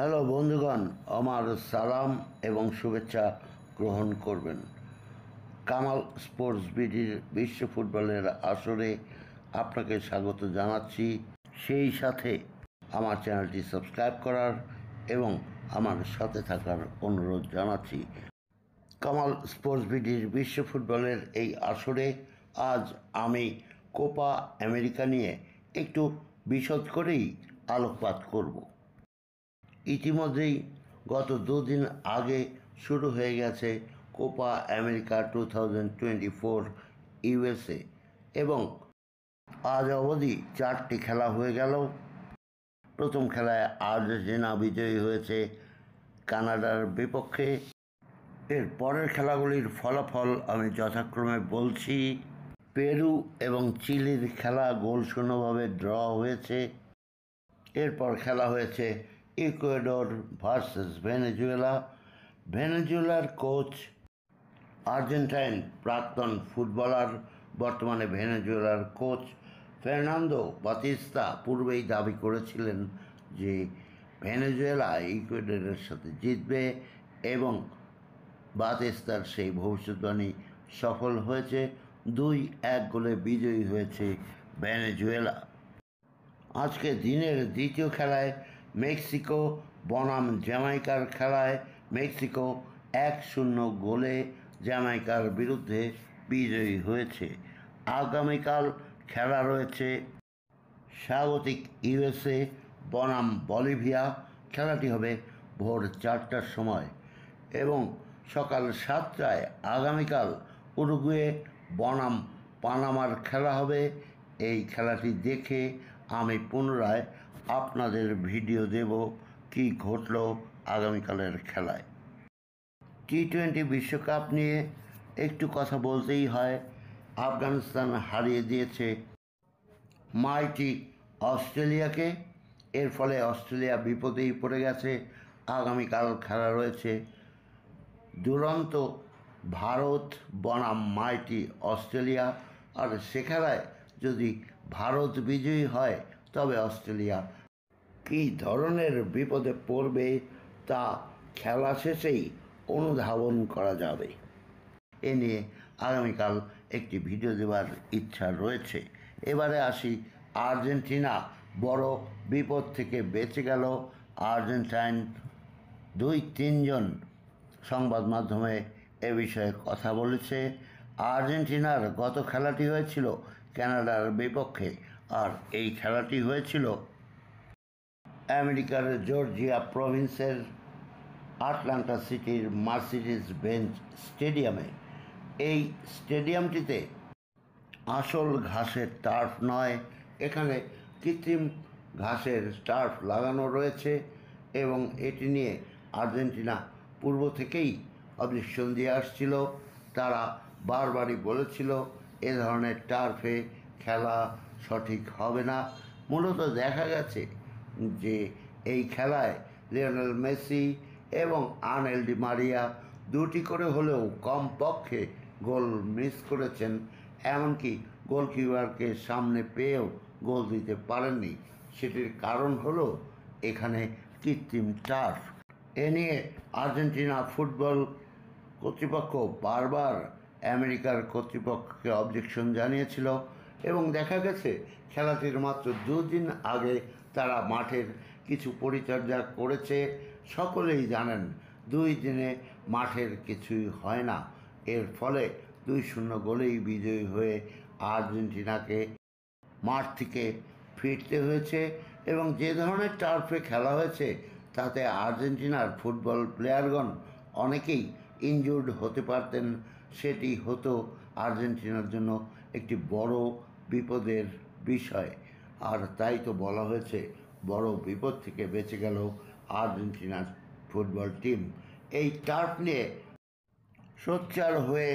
Hello বন্ধুগণ, আমার সালাম এবং শুভেচ্ছা গ্রহণ করবেন। কামাল স্পোর্টস বিডির বিশ্ব ফুটবলের আসরে আপনাকে স্বাগত জানাচ্ছি। সেই সাথে আমার চ্যানেলটি সাবস্ক্রাইব করার এবং আমার সাথে থাকার অনুরোধ জানাচ্ছি। কামাল স্পোর্টস বিডির বিশ্ব ফুটবলের এই আসরে আজ আমি কোপা আমেরিকা নিয়ে একটু বিশদ করেই আলোকপাত করব। ইতিমধ্যেই গত দুদিন আগে শুরু হয়ে গেছে কোপা আমেরিকা 2024 ইউএসএ এবং আজ অবধি 4টি খেলা হয়ে গেল। প্রথম খেলায় আর্জেন্টিনা বিজয়ী হয়েছে কানাডার বিপক্ষে। এর পরের খেলাগুলির ফলাফল আমি যথাক্রমে বলছি। পেরু এবং চিলির খেলা গোলশূন্যভাবে ড্র হয়েছে। এরপর খেলা হয়েছে ইকুয়েডর ভার্সেস ভেনেজুয়েলা। ভেনেজুয়েলার কোচ আর্জেন্টাইন প্রাক্তন ফুটবলার, বর্তমানে ভেনেজুয়েলার কোচ ফার্নান্দো বাতিস্তা পূর্বেই দাবি করেছিলেন যে ভেনেজুয়েলা ইকুয়েডরের সাথে জিতবে এবং বাতিস্তার সেই ভবিষ্যৎবাণী সফল হয়েছে। 2-1 গোলে বিজয়ী হয়েছে ভেনেজুয়েলা। আজকে দিনের দ্বিতীয় খেলায় মেক্সিকো বনাম জ্যামাইকার খেলায় মেক্সিকো 1-0 গোলে জ্যামাইকার বিরুদ্ধে বিজয়ী হয়েছে। আগামীকাল খেলা রয়েছে স্বাগতিক ইউএসএ বনাম বলিভিয়া। খেলাটি হবে ভোর 4টার সময় এবং সকাল 7টায় আগামীকাল উরুগুয়ে বনাম পানামার খেলা হবে। এই খেলাটি দেখে আমি পুনরায় আপনাদের ভিডিও দেব কি ঘটল আগামীকালের খেলায়। টি-20 বিশ্বকাপ নিয়ে একটু কথা বলতেই হয়। আফগানিস্তান হারিয়ে দিয়েছে মাইটি অস্ট্রেলিয়াকে। এর ফলে অস্ট্রেলিয়া বিপদেই পড়ে গেছে। আগামীকাল খেলা রয়েছে দুরন্ত ভারত বনাম মাইটি অস্ট্রেলিয়া। আর সে খেলায় যদি ভারত বিজয়ী হয় তবে অস্ট্রেলিয়া কী ধরনের বিপদে পড়বে তা খেলা শেষেই অনুধাবন করা যাবে। এ নিয়ে আগামীকাল একটি ভিডিও দেওয়ার ইচ্ছা রয়েছে। এবারে আসি আর্জেন্টিনা বড় বিপদ থেকে বেঁচে গেল। আর্জেন্টাইন 2-3 জন সংবাদ মাধ্যমে এ বিষয়ে কথা বলেছে। আর্জেন্টিনার গত খেলাটি হয়েছিল কানাডার বিপক্ষে, আর এই খেলাটি হয়েছিল আমেরিকার জর্জিয়া প্রভিন্সের আটলান্টা সিটির মার্সিডিজ বেঞ্জ স্টেডিয়ামে। এই স্টেডিয়ামটিতে আসল ঘাসের টার্ফ নয়, এখানে কৃত্রিম ঘাসের টার্ফ লাগানো রয়েছে এবং এটি নিয়ে আর্জেন্টিনা পূর্ব থেকেই অবজেকশন দিয়ে আসছিল। তারা বারবারই বলেছিল এ ধরনের টার্ফে খেলা সঠিক হবে না। মূলত দেখা গেছে যে এই খেলায় লিওনেল মেসি এবং আনেল ডি মারিয়া 2টি করে হলেও কমপক্ষে গোল মিস করেছেন। এমনকি গোলকিপারকে সামনে পেয়েও গোল দিতে পারেননি। সেটির কারণ হলো এখানে কৃত্রিম টার্ফ। এ নিয়ে আর্জেন্টিনা ফুটবল কর্তৃপক্ষ বারবার আমেরিকার কর্তৃপক্ষকে অবজেকশন জানিয়েছিল এবং দেখা গেছে খেলাটির মাত্র 2 দিন আগে তারা মাঠের কিছু পরিচর্যা করেছে। সকলেই জানেন 2 দিনে মাঠের কিছুই হয় না। এর ফলে 2-0 গোলেই বিজয়ী হয়ে আর্জেন্টিনাকে মাঠ থেকে ফিরতে হয়েছে এবং যে ধরনের টার্ফে খেলা হয়েছে তাতে আর্জেন্টিনার ফুটবল প্লেয়ারগণ অনেকেই ইনজুর্ড হতে পারতেন। সেটি হতো আর্জেন্টিনার জন্য একটি বড় বিপদের বিষয়। আর তাই তো বলা হয়েছে বড় বিপদ থেকে বেঁচে গেল আর্জেন্টিনার ফুটবল টিম। এই টার্ফ নিয়ে সোচ্চার হয়ে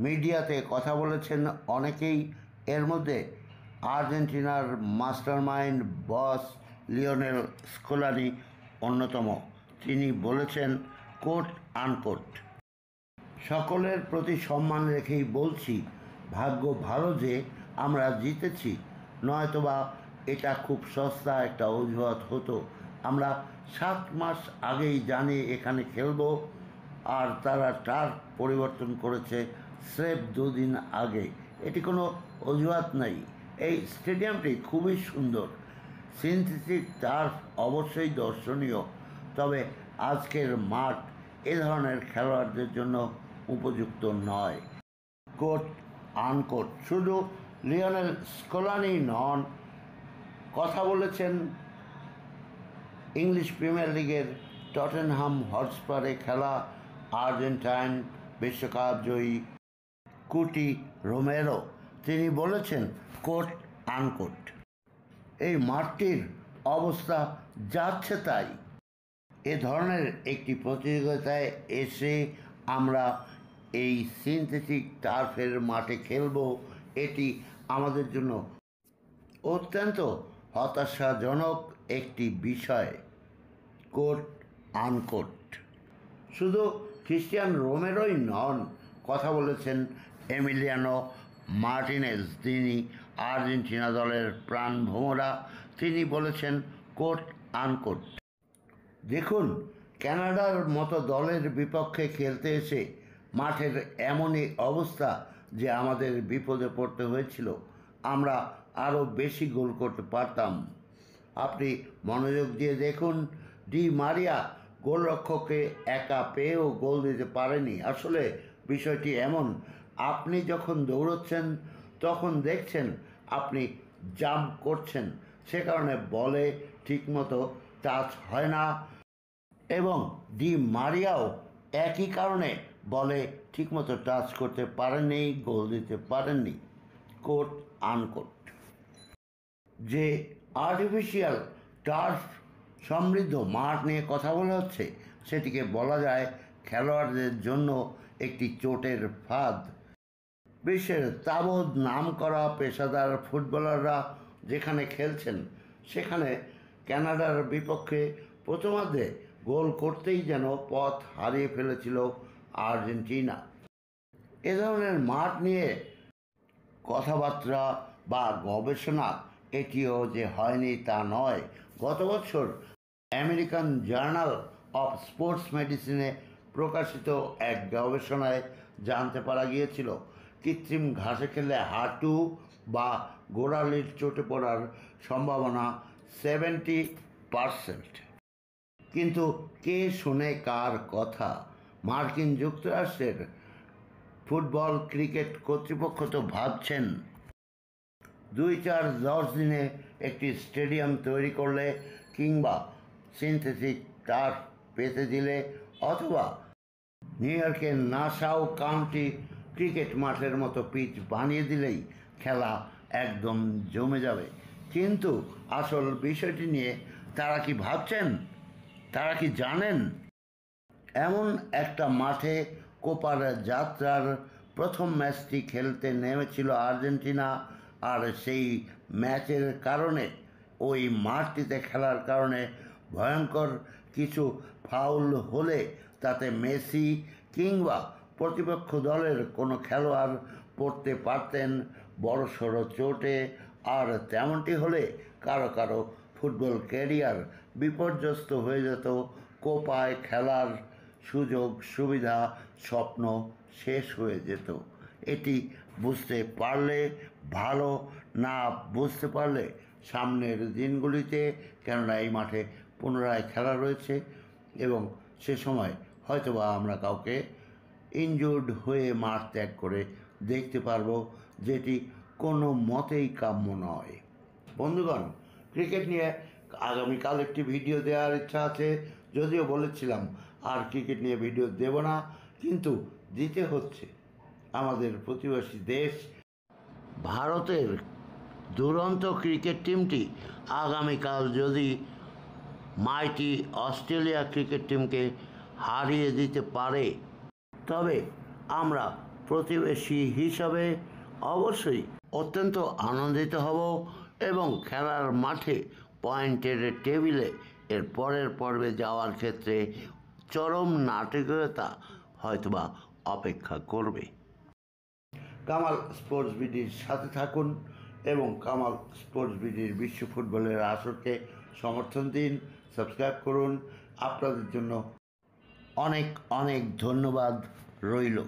মিডিয়াতে কথা বলেছেন অনেকেই। এর মধ্যে আর্জেন্টিনার মাস্টারমাইন্ড বস লিওনেল স্কলারি অন্যতম। তিনি বলেছেন কোট আনকোট, সকলের প্রতি সম্মান রেখেই বলছি, ভাগ্য ভালো যে আমরা জিতেছি, নয়তোবা এটা খুব সস্তা একটা অজুহাত হতো আমরা 7 মাস আগেই জানি এখানে খেলবো, আর তারা টার্ফ পরিবর্তন করেছে স্রেফ 2 দিন আগে। এটি কোনো অজুহাত নাই। এই স্টেডিয়ামটি খুবই সুন্দর। সিনথেটিক টার্ফ অবশ্যই দর্শনীয়, তবে আজকের মাঠ এ ধরনের খেলোয়াড়দের জন্য উপযুক্ত নয়। Coat unquote. শুধু লিওনেল স্কলানি নন, কথা বলেছেন ইংলিশ প্রিমিয়ার লিগের টটেনহাম হটস্পারে খেলা আর্জেন্টাইন বিশ্বকাপ জয়ী কুটি রোমেরো। তিনি বলেছেন কোট আনকোট, এই মাঠটির অবস্থা যাচ্ছে তাই। এ ধরনের একটি প্রতিযোগিতায় এসে আমরা এই সিনথেটিক টার্ফের মাঠে খেলব, এটি আমাদের জন্য অত্যন্ত হতাশাজনক একটি বিষয়। Coat unquote. শুধু ক্রিস্টিয়ান রোমেরোই নন, কথা বলেছেন এমিলিয়ানো মার্টিনেজ। তিনি আর্জেন্টিনা দলের প্রাণভোমরা। তিনি বলেছেন কোট আনকোট, দেখুন, কানাডার মতো দলের বিপক্ষে খেলতে এসে মাঠের এমনই অবস্থা যে আমাদের বিপদে পড়তে হয়েছিল। আমরা আরও বেশি গোল করতে পারতাম। আপনি মনোযোগ দিয়ে দেখুন, ডি মারিয়া গোলরক্ষককে একা পেয়েও গোল দিতে পারেনি। আসলে বিষয়টি এমন, আপনি যখন দৌড়চ্ছেন তখন দেখছেন আপনি জাম্প করছেন, সে কারণে বলে ঠিকমতো টাচ হয় না, এবং ডি মারিয়াও একই কারণে বলে ঠিকমতো টাচ করতে পারেননি, গোল দিতে পারেননি। Coat unquote. যে আর্টিফিশিয়াল টার্ফ সমৃদ্ধ মাঠ নিয়ে কথা বলা হচ্ছে, সেটিকে বলা যায় খেলোয়াড়দের জন্য একটি চোটের ফাঁদ। বিশ্বের তাবৎ নামকরা পেশাদার ফুটবলাররা যেখানে খেলছেন, সেখানে কানাডার বিপক্ষে প্রথমার্ধে গোল করতেই যেন পথ হারিয়ে ফেলেছিল আর্জেন্টিনা। এ ধরনের মাঠ নিয়ে কথাবার্তা বা গবেষণা এটিও যে হয়নি তা নয়। গত বছর আমেরিকান জার্নাল অফ স্পোর্টস মেডিসিনে প্রকাশিত এক গবেষণায় জানতে পারা গিয়েছিল কৃত্রিম ঘাসে খেললে হাঁটু বা গোড়ালির চোটে পড়ার সম্ভাবনা 70%। কিন্তু কে শুনে কার কথা? মার্কিন যুক্তরাষ্ট্রের ফুটবল ক্রিকেট কর্তৃপক্ষ তো ভাবছেন 2-4-10 দিনে একটি স্টেডিয়াম তৈরি করলে, কিংবা সিনথেটিক টার্ফ পেতে দিলে, অথবা নিউ ইয়র্কের নাসাউ কাউন্টি ক্রিকেট মাঠের মতো পিচ বানিয়ে দিলেই খেলা একদম জমে যাবে। কিন্তু আসল বিষয়টি নিয়ে তারা কি ভাবছেন? তারা কি জানেন? এমন একটা মাঠে কোপার যাত্রার প্রথম ম্যাচটি খেলতে নেমেছিল আর্জেন্টিনা, আর সেই ম্যাচের কারণে, ওই মাঠটিতে খেলার কারণে ভয়ঙ্কর কিছু ফাউল হলে তাতে মেসি কিংবা প্রতিপক্ষ দলের কোনো খেলোয়াড় পড়তে পারতেন বড়সড় চোটে, আর তেমনটি হলে কারো কারো ফুটবল ক্যারিয়ার বিপর্যস্ত হয়ে যেত। কোপায় খেলার সুযোগ সুবিধা, স্বপ্ন শেষ হয়ে যেত। এটি বুঝতে পারলে ভালো, না বুঝতে পারলে সামনের দিনগুলিতে, কেননা এই মাঠে পুনরায় খেলা রয়েছে এবং সে সময় হয়তোবা আমরা কাউকে ইনজুর্ড হয়ে মাঠ ত্যাগ করে দেখতে পারবো, যেটি কোনো মতেই কাম্য নয়। বন্ধুগণ, ক্রিকেট নিয়ে আগামীকাল একটি ভিডিও দেওয়ার ইচ্ছা আছে, যদিও বলেছিলাম আর ক্রিকেট নিয়ে ভিডিও দেব না, কিন্তু দিতে হচ্ছে। আমাদের প্রতিবেশী দেশ ভারতের দুরন্ত ক্রিকেট টিমটি আগামীকাল যদি মাইটি অস্ট্রেলিয়া ক্রিকেট টিমকে হারিয়ে দিতে পারে, তবে আমরা প্রতিবেশী হিসাবে অবশ্যই অত্যন্ত আনন্দিত হব এবং খেলার মাঠে পয়েন্টের টেবিলে এর পরের পর্বে যাওয়ার ক্ষেত্রে চরম নাটকীয়তা হয়তোবা অপেক্ষা করবে। কামাল স্পোর্টস বিডির সাথে থাকুন এবং কামাল স্পোর্টস বিডির বিশ্ব ফুটবলের আসরকে সমর্থন দিন, সাবস্ক্রাইব করুন। আপনাদের জন্য অনেক অনেক ধন্যবাদ রইল।